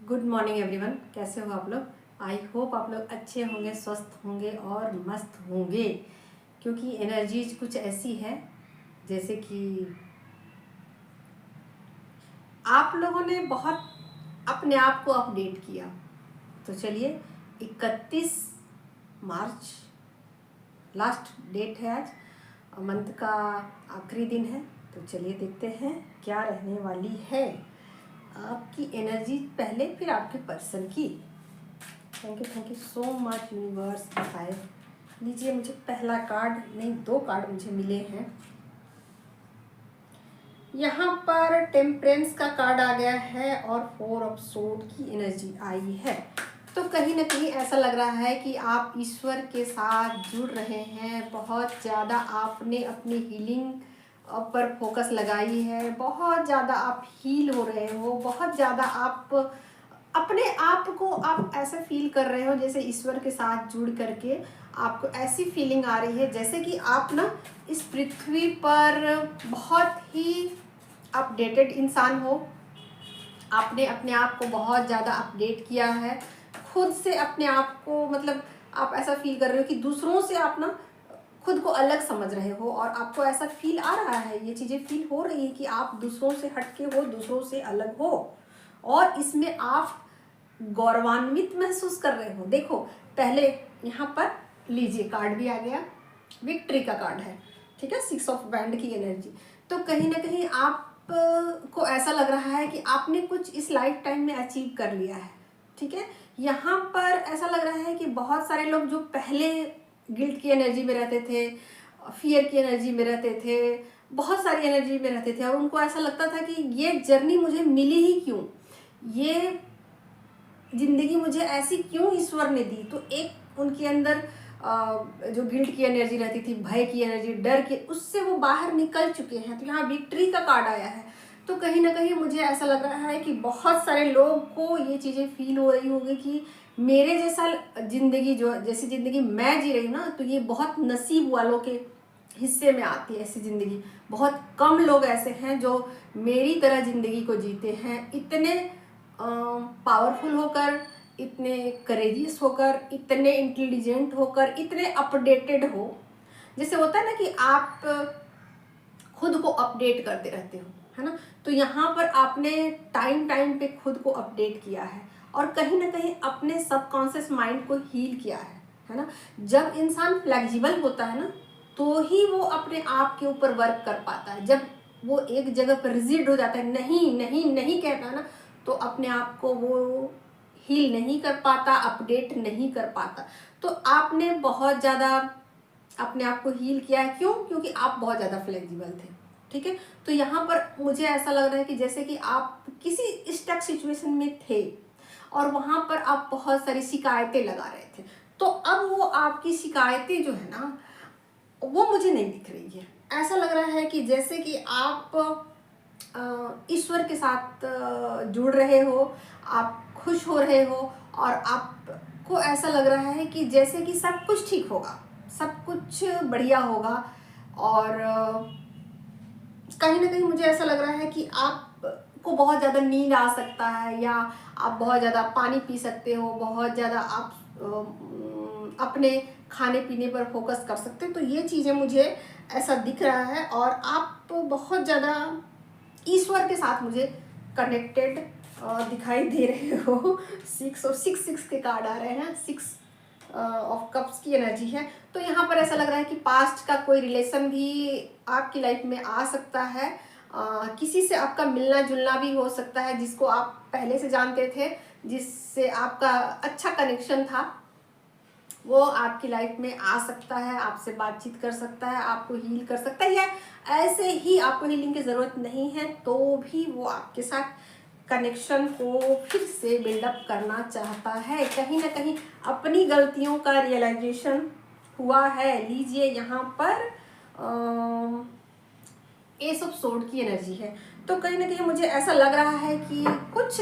Good morning everyone. कैसे हो आप लोग? आई होप आप लोग अच्छे होंगे, स्वस्थ होंगे और मस्त होंगे, क्योंकि एनर्जीज कुछ ऐसी है जैसे कि आप लोगों ने बहुत अपने आप को अपडेट किया। तो चलिए, 31 मार्च लास्ट डेट है आज, मंथ का आखिरी दिन है। तो चलिए देखते हैं क्या रहने वाली है आपकी एनर्जी, पहले फिर आपके पर्सन की। Thank you so much universe. Five लीजिए, मुझे पहला कार्ड नहीं, दो कार्ड मुझे मिले हैं। यहाँ पर टेम्परेंस का कार्ड आ गया है और 4 ऑफ सोर्ड की एनर्जी आई है। तो कहीं ना कहीं ऐसा लग रहा है कि आप ईश्वर के साथ जुड़ रहे हैं। बहुत ज़्यादा आपने अपनी हीलिंग पर फोकस लगाई है, बहुत ज़्यादा आप हील हो रहे हो, बहुत ज़्यादा आप अपने आप को आप ऐसा फील कर रहे हो जैसे ईश्वर के साथ जुड़ करके आपको ऐसी फीलिंग आ रही है जैसे कि आप ना इस पृथ्वी पर बहुत ही अपडेटेड इंसान हो। आपने अपने आप को बहुत ज़्यादा अपडेट किया है, खुद से अपने आप को, मतलब आप ऐसा फील कर रहे हो कि दूसरों से आप ना खुद को अलग समझ रहे हो, और आपको ऐसा फील आ रहा है, ये चीज़ें फील हो रही है कि आप दूसरों से हटके हो, दूसरों से अलग हो, और इसमें आप गौरवान्वित महसूस कर रहे हो। देखो, पहले यहाँ पर लीजिए कार्ड भी आ गया, विक्ट्री का कार्ड है, ठीक है, 6 ऑफ बैंड की एनर्जी। तो कहीं ना कहीं आप को ऐसा लग रहा है कि आपने कुछ इस लाइफ टाइम में अचीव कर लिया है, ठीक है। यहाँ पर ऐसा लग रहा है कि बहुत सारे लोग जो पहले गिल्ट की एनर्जी में रहते थे, फियर की एनर्जी में रहते थे, बहुत सारी एनर्जी में रहते थे, और उनको ऐसा लगता था कि ये जर्नी मुझे मिली ही क्यों, ये जिंदगी मुझे ऐसी क्यों ईश्वर ने दी। तो एक उनके अंदर जो गिल्ट की एनर्जी रहती थी, भय की एनर्जी, डर की, उससे वो बाहर निकल चुके हैं। तो यहाँ विक्ट्री का कार्ड आया है। तो कहीं ना कहीं मुझे ऐसा लग रहा है कि बहुत सारे लोग को ये चीज़ें फील हो रही होगी कि मेरे जैसा जिंदगी, जो जैसी जिंदगी मैं जी रही हूँ ना, तो ये बहुत नसीब वालों के हिस्से में आती है ऐसी ज़िंदगी। बहुत कम लोग ऐसे हैं जो मेरी तरह ज़िंदगी को जीते हैं, इतने पावरफुल होकर, इतने करेजियस होकर, इतने इंटेलिजेंट होकर, इतने अपडेटेड हो। जैसे होता है ना कि आप खुद को अपडेट करते रहते हो, है ना। तो यहाँ पर आपने टाइम टाइम पे खुद को अपडेट किया है, और कहीं ना कहीं अपने सबकॉन्शियस माइंड को हील किया है ना। जब इंसान फ्लेक्सिबल होता है ना, तो ही वो अपने आप के ऊपर वर्क कर पाता है। जब वो एक जगह पर रिजिड हो जाता है, नहीं नहीं नहीं कहता ना, तो अपने आप को वो हील नहीं कर पाता, अपडेट नहीं कर पाता। तो आपने बहुत ज़्यादा अपने आप को हील किया है। क्यों? क्योंकि आप बहुत ज़्यादा फ्लेक्सिबल थे, ठीक है। तो यहाँ पर मुझे ऐसा लग रहा है कि जैसे कि आप किसी स्टक सिचुएशन में थे, और वहाँ पर आप बहुत सारी शिकायतें लगा रहे थे। तो अब वो आपकी शिकायतें जो है ना, वो मुझे नहीं दिख रही है। ऐसा लग रहा है कि जैसे कि आप ईश्वर के साथ जुड़ रहे हो, आप खुश हो रहे हो, और आपको ऐसा लग रहा है कि जैसे कि सब कुछ ठीक होगा, सब कुछ बढ़िया होगा। और कहीं ना कहीं मुझे ऐसा लग रहा है कि आपको बहुत ज़्यादा नींद आ सकता है, या आप बहुत ज़्यादा पानी पी सकते हो, बहुत ज़्यादा आप अपने खाने पीने पर फोकस कर सकते हो। तो ये चीज़ें मुझे ऐसा दिख रहा है, और आप बहुत ज़्यादा ईश्वर के साथ मुझे कनेक्टेड दिखाई दे रहे हो। 6 के कार्ड आ रहे हैं, 6 ऑफ कप्स की एनर्जी है। तो यहाँ पर ऐसा लग रहा है कि पास्ट का कोई रिलेशन भी आपकी लाइफ में आ सकता है। किसी से आपका मिलना जुलना भी हो सकता है, जिसको आप पहले से जानते थे, जिससे आपका अच्छा कनेक्शन था, वो आपकी लाइफ में आ सकता है, आपसे बातचीत कर सकता है, आपको हील कर सकता है, या ऐसे ही आपको हीलिंग की ज़रूरत नहीं है तो भी वो आपके साथ कनेक्शन को फिर से बिल्डअप करना चाहता है। कहीं ना कहीं अपनी गलतियों का रियलाइजेशन हुआ है। लीजिए, यहाँ पर एस ऑफ सोर्ड की एनर्जी है। तो कहीं ना कहीं मुझे ऐसा लग रहा है कि कुछ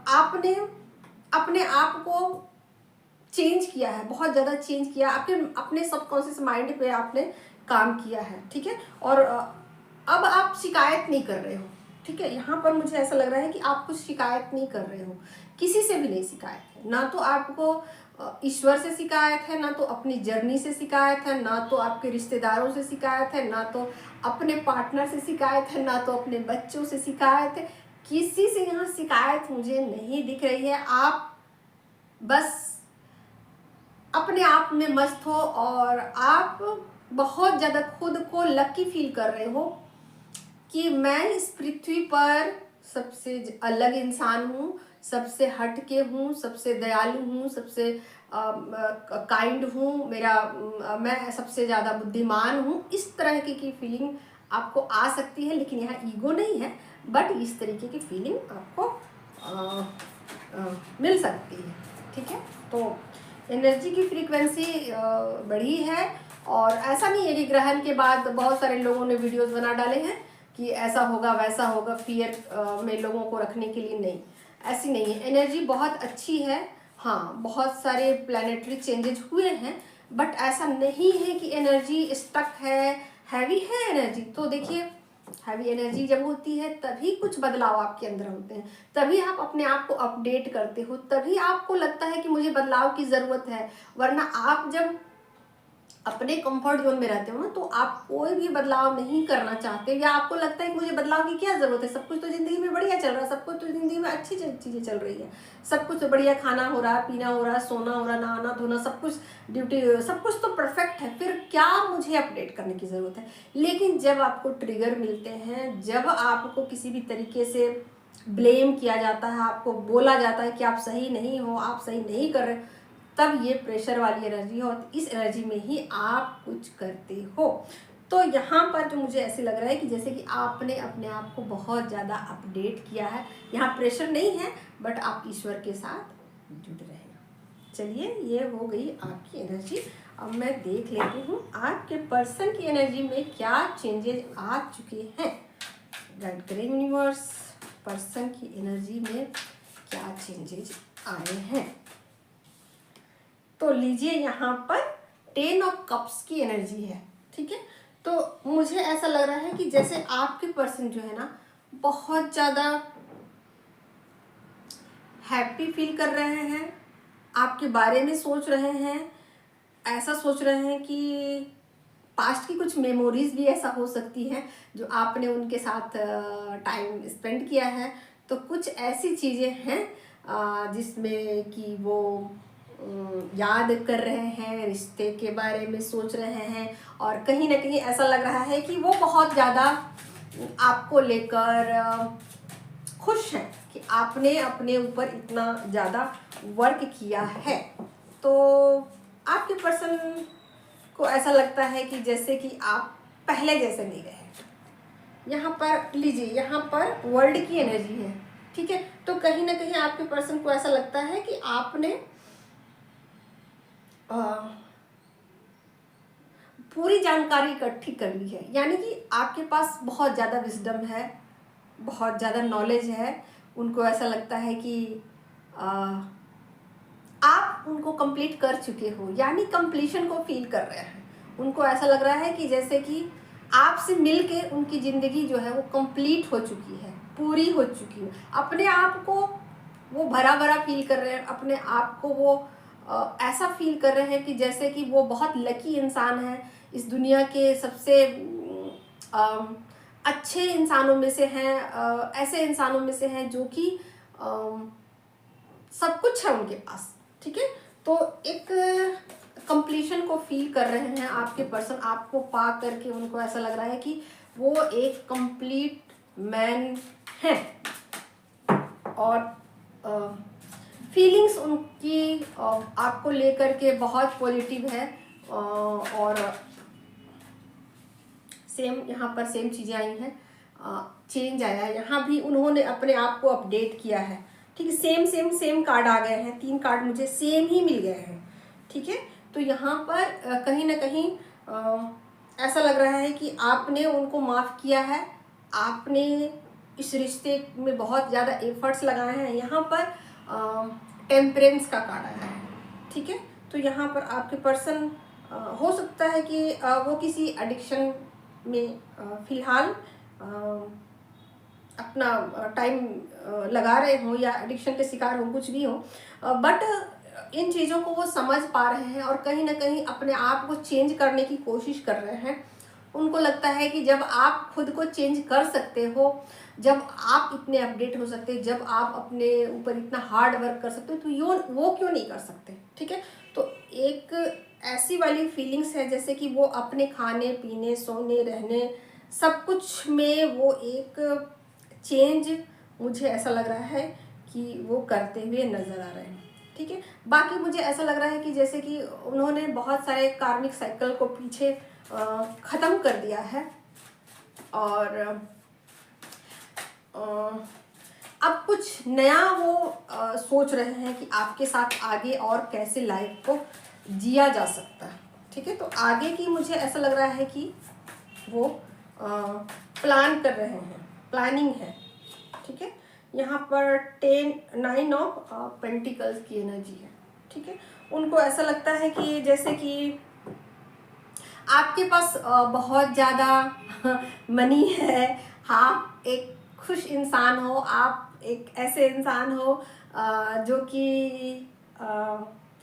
आपने अपने आप को चेंज किया है, बहुत ज़्यादा चेंज किया, आपके अपने सबकॉन्शियस माइंड पे आपने काम किया है, ठीक है। और अब आप शिकायत नहीं कर रहे हो, ठीक है, यहाँ पर मुझे ऐसा लग रहा है कि आप कुछ शिकायत नहीं कर रहे हो, किसी से भी नहीं शिकायत है, ना तो आपको ईश्वर से शिकायत है, ना तो अपनी जर्नी से शिकायत है, ना तो आपके रिश्तेदारों से शिकायत है, ना तो अपने पार्टनर से शिकायत है, ना तो अपने बच्चों से शिकायत है। किसी से यहाँ शिकायत मुझे नहीं दिख रही है। आप बस अपने आप में मस्त हो और आप बहुत ज़्यादा खुद को लकी फील कर रहे हो कि मैं इस पृथ्वी पर सबसे अलग इंसान हूँ, सबसे हटके हूँ, सबसे दयालु हूँ, सबसे काइंड हूँ, मैं सबसे ज़्यादा बुद्धिमान हूँ। इस तरह की फीलिंग आपको आ सकती है, लेकिन यहाँ ईगो नहीं है, बट इस तरीके की फीलिंग आपको मिल सकती है। ठीक है, तो एनर्जी की फ्रीक्वेंसी बढ़ी है और ऐसा नहीं है कि ग्रहण के बाद बहुत सारे लोगों ने वीडियोस बना डाले हैं कि ऐसा होगा वैसा होगा, फियर में लोगों को रखने के लिए। नहीं, ऐसी नहीं है। एनर्जी बहुत अच्छी है। हाँ, बहुत सारे प्लानिटरी चेंजेस हुए हैं, बट ऐसा नहीं है कि एनर्जी स्टक है, हैवी है एनर्जी। तो देखिए, हैवी एनर्जी जब होती है तभी कुछ बदलाव आपके अंदर होते हैं, तभी आप अपने आप को अपडेट करते हो, तभी आपको लगता है कि मुझे बदलाव की ज़रूरत है। वरना आप जब अपने कंफर्ट जोन में रहते हो ना, तो आप कोई भी बदलाव नहीं करना चाहते, या आपको लगता है कि मुझे बदलाव की क्या ज़रूरत है, सब कुछ तो ज़िंदगी में बढ़िया चल रहा है, सब कुछ तो ज़िंदगी में अच्छी चीज़ें चल रही है, सब कुछ तो बढ़िया, खाना हो रहा है, पीना हो रहा है, सोना हो रहा है, नहाना धोना, सब कुछ ड्यूटी, सब कुछ तो परफेक्ट है, फिर क्या मुझे अपडेट करने की ज़रूरत है। लेकिन जब आपको ट्रिगर मिलते हैं, जब आपको किसी भी तरीके से ब्लेम किया जाता है, आपको बोला जाता है कि आप सही नहीं हो, आप सही नहीं कर रहे, तब ये प्रेशर वाली एनर्जी है और इस एनर्जी में ही आप कुछ करते हो। तो यहाँ पर जो मुझे ऐसे लग रहा है कि जैसे कि आपने अपने आप को बहुत ज़्यादा अपडेट किया है। यहाँ प्रेशर नहीं है, बट आप ईश्वर के साथ जुड़ रहे हैं। चलिए, ये हो गई आपकी एनर्जी। अब मैं देख लेती हूँ आपके पर्सन की एनर्जी में क्या चेंजेस आ चुके हैं। गाइड करें यूनिवर्स, पर्सन की एनर्जी में क्या चेंजेस आए हैं। तो लीजिए, यहाँ पर 10 ऑफ कप्स की एनर्जी है। ठीक है, तो मुझे ऐसा लग रहा है कि जैसे आपके पर्सन जो है ना, बहुत ज़्यादा हैप्पी फील कर रहे हैं, आपके बारे में सोच रहे हैं, ऐसा सोच रहे हैं कि पास्ट की कुछ मेमोरीज भी ऐसा हो सकती है जो आपने उनके साथ टाइम स्पेंड किया है। तो कुछ ऐसी चीज़ें हैं जिसमें कि वो याद कर रहे हैं, रिश्ते के बारे में सोच रहे हैं, और कहीं ना कहीं ऐसा लग रहा है कि वो बहुत ज़्यादा आपको लेकर खुश हैं कि आपने अपने ऊपर इतना ज़्यादा वर्क किया है। तो आपके पर्सन को ऐसा लगता है कि जैसे कि आप पहले जैसे नहीं रहे। यहाँ पर लीजिए, यहाँ पर वर्ल्ड की एनर्जी है। ठीक है, तो कहीं ना कहीं आपके पर्सन को ऐसा लगता है कि आपने पूरी जानकारी इकट्ठी कर ली है, यानी कि आपके पास बहुत ज़्यादा विजडम है, बहुत ज़्यादा नॉलेज है। उनको ऐसा लगता है कि आप उनको कंप्लीट कर चुके हो, यानी कंप्लीशन को फील कर रहे हैं। उनको ऐसा लग रहा है कि जैसे कि आपसे मिलके उनकी ज़िंदगी जो है वो कंप्लीट हो चुकी है, पूरी हो चुकी है। अपने आप को वो भरा भरा फील कर रहे हैं, अपने आप को वो ऐसा फील कर रहे हैं कि जैसे कि वो बहुत लकी इंसान है, इस दुनिया के सबसे अच्छे इंसानों में से हैं, ऐसे इंसानों में से हैं जो कि सब कुछ है उनके पास। ठीक है, तो एक कंप्लीशन को फील कर रहे हैं आपके पर्सन। आपको पा करके उनको ऐसा लग रहा है कि वो एक कंप्लीट मैन है, और फीलिंग्स उनकी आपको लेकर के बहुत पॉजिटिव है। और सेम यहाँ पर सेम चीज़ें आई हैं, चेंज आया है। यहाँ भी उन्होंने अपने आप को अपडेट किया है। ठीक है, सेम कार्ड आ गए हैं, 3 कार्ड मुझे सेम ही मिल गए हैं। ठीक है, तो यहाँ पर कहीं ना कहीं ऐसा लग रहा है कि आपने उनको माफ़ किया है, आपने इस रिश्ते में बहुत ज़्यादा एफर्ट्स लगाए हैं। यहाँ पर टेम्परेंस का कार्ड आया है। ठीक है, तो यहाँ पर आपके पर्सन हो सकता है कि वो किसी एडिक्शन में फ़िलहाल अपना टाइम लगा रहे हो या एडिक्शन के शिकार हो, कुछ भी हो, बट इन चीज़ों को वो समझ पा रहे हैं और कहीं ना कहीं अपने आप को चेंज करने की कोशिश कर रहे हैं। उनको लगता है कि जब आप खुद को चेंज कर सकते हो, जब आप इतने अपडेट हो सकते हैं, जब आप अपने ऊपर इतना हार्ड वर्क कर सकते हो, तो यो वो क्यों नहीं कर सकते। ठीक है, तो एक ऐसी वाली फीलिंग्स है जैसे कि वो अपने खाने पीने सोने रहने सब कुछ में वो एक चेंज, मुझे ऐसा लग रहा है कि वो करते हुए नज़र आ रहे हैं। ठीक है, बाकी मुझे ऐसा लग रहा है कि जैसे कि उन्होंने बहुत सारे कार्मिक साइकिल को पीछे ख़त्म कर दिया है और अब कुछ नया वो सोच रहे हैं कि आपके साथ आगे और कैसे लाइफ को जिया जा सकता है। ठीक है, तो आगे की मुझे ऐसा लग रहा है कि वो प्लान कर रहे हैं, प्लानिंग है। ठीक है, यहाँ पर 9 ऑफ पेंटिकल्स की एनर्जी है। ठीक है, उनको ऐसा लगता है कि जैसे कि आपके पास बहुत ज़्यादा मनी है, आप एक खुश इंसान हो, आप एक ऐसे इंसान हो जो कि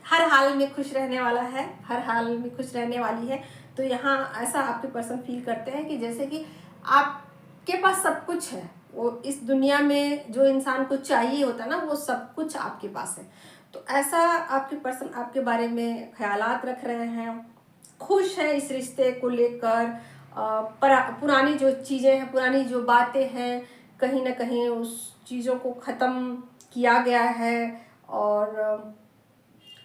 हर हाल में खुश रहने वाला है, हर हाल में खुश रहने वाली है। तो यहाँ ऐसा आपके पर्सन फील करते हैं कि जैसे कि आपके पास सब कुछ है, वो इस दुनिया में जो इंसान को चाहिए होता है ना, वो सब कुछ आपके पास है। तो ऐसा आपके पर्सन आपके बारे में ख्यालात रख रहे हैं, खुश है इस रिश्ते को लेकर। पुरानी जो चीज़ें हैं, पुरानी जो बातें हैं, कहीं ना कहीं उस चीज़ों को ख़त्म किया गया है और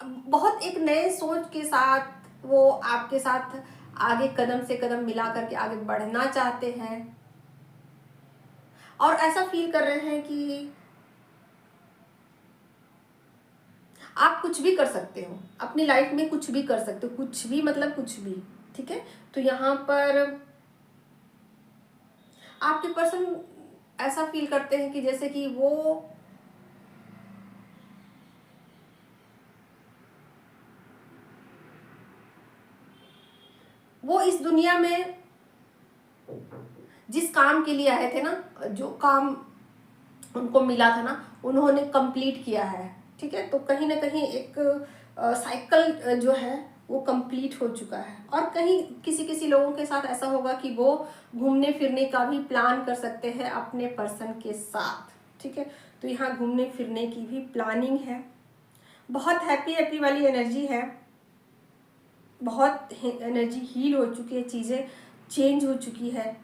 बहुत एक नए सोच के साथ वो आपके साथ आगे कदम से कदम मिला करके आगे बढ़ना चाहते हैं और ऐसा फील कर रहे हैं कि आप कुछ भी कर सकते हो अपनी लाइफ में, कुछ भी कर सकते हो, कुछ भी मतलब कुछ भी। ठीक है, तो यहाँ पर आपके पर्सन ऐसा फील करते हैं कि जैसे कि वो इस दुनिया में जिस काम के लिए आए थे ना, जो काम उनको मिला था ना, उन्होंने कंप्लीट किया है। ठीक है, तो कहीं ना कहीं एक साइकिल जो है वो कंप्लीट हो चुका है और कहीं किसी किसी लोगों के साथ ऐसा होगा कि वो घूमने फिरने का भी प्लान कर सकते हैं अपने पर्सन के साथ। ठीक है, तो यहाँ घूमने फिरने की भी प्लानिंग है। बहुत हैप्पी हैप्पी वाली एनर्जी है, बहुत एनर्जी हील हो चुकी है, चीज़ें चेंज हो चुकी है।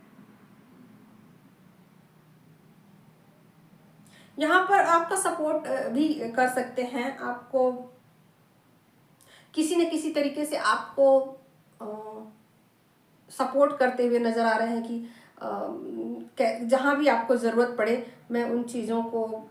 यहाँ पर आपका सपोर्ट भी कर सकते हैं, आपको किसी न किसी तरीके से आपको सपोर्ट करते हुए नज़र आ रहे हैं कि जहाँ भी आपको ज़रूरत पड़े मैं उन चीज़ों को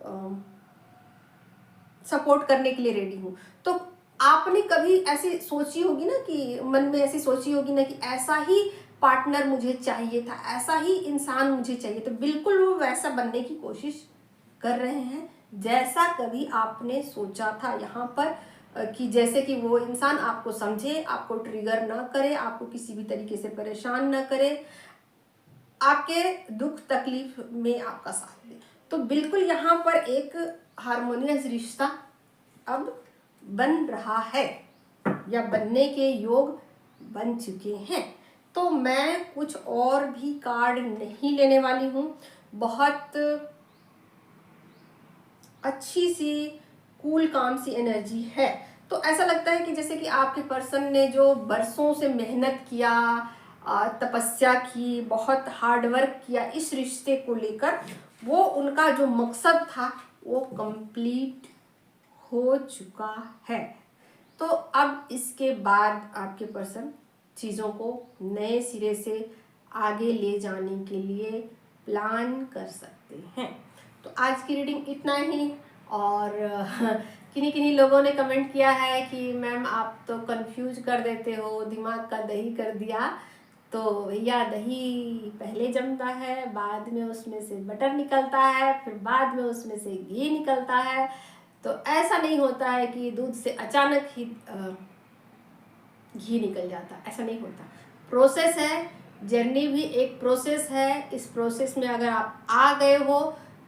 सपोर्ट करने के लिए रेडी हूँ। तो आपने कभी ऐसी सोची होगी ना, कि मन में ऐसी सोची होगी ना कि ऐसा ही पार्टनर मुझे चाहिए था, ऐसा ही इंसान मुझे चाहिए, तो बिल्कुल वो वैसा बनने की कोशिश कर रहे हैं जैसा कभी आपने सोचा था यहाँ पर। कि जैसे कि वो इंसान आपको समझे, आपको ट्रिगर ना करे, आपको किसी भी तरीके से परेशान ना करे, आपके दुख तकलीफ में आपका साथ दे। तो बिल्कुल यहाँ पर एक हार्मोनियस रिश्ता अब बन रहा है या बनने के योग बन चुके हैं। तो मैं कुछ और भी कार्ड नहीं लेने वाली हूँ। बहुत अच्छी सी कूल काम सी एनर्जी है। तो ऐसा लगता है कि जैसे कि आपके पर्सन ने जो बरसों से मेहनत किया, तपस्या की, बहुत हार्ड वर्क किया इस रिश्ते को लेकर, वो उनका जो मकसद था वो कंप्लीट हो चुका है। तो अब इसके बाद आपके पर्सन चीज़ों को नए सिरे से आगे ले जाने के लिए प्लान कर सकते हैं। तो आज की रीडिंग इतना ही। और किन्हीं किन्हीं लोगों ने कमेंट किया है कि मैम आप तो कंफ्यूज कर देते हो, दिमाग का दही कर दिया। तो भैया दही पहले जमता है, बाद में उसमें से बटर निकलता है, फिर बाद में उसमें से घी निकलता है। तो ऐसा नहीं होता है कि दूध से अचानक ही घी निकल जाता, ऐसा नहीं होता। प्रोसेस है, जर्नी भी एक प्रोसेस है। इस प्रोसेस में अगर आप आ गए हो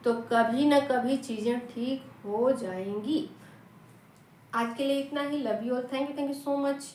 तो कभी ना कभी चीज़ें ठीक हो जाएंगी। आज के लिए इतना ही। Love you all. Thank you so much.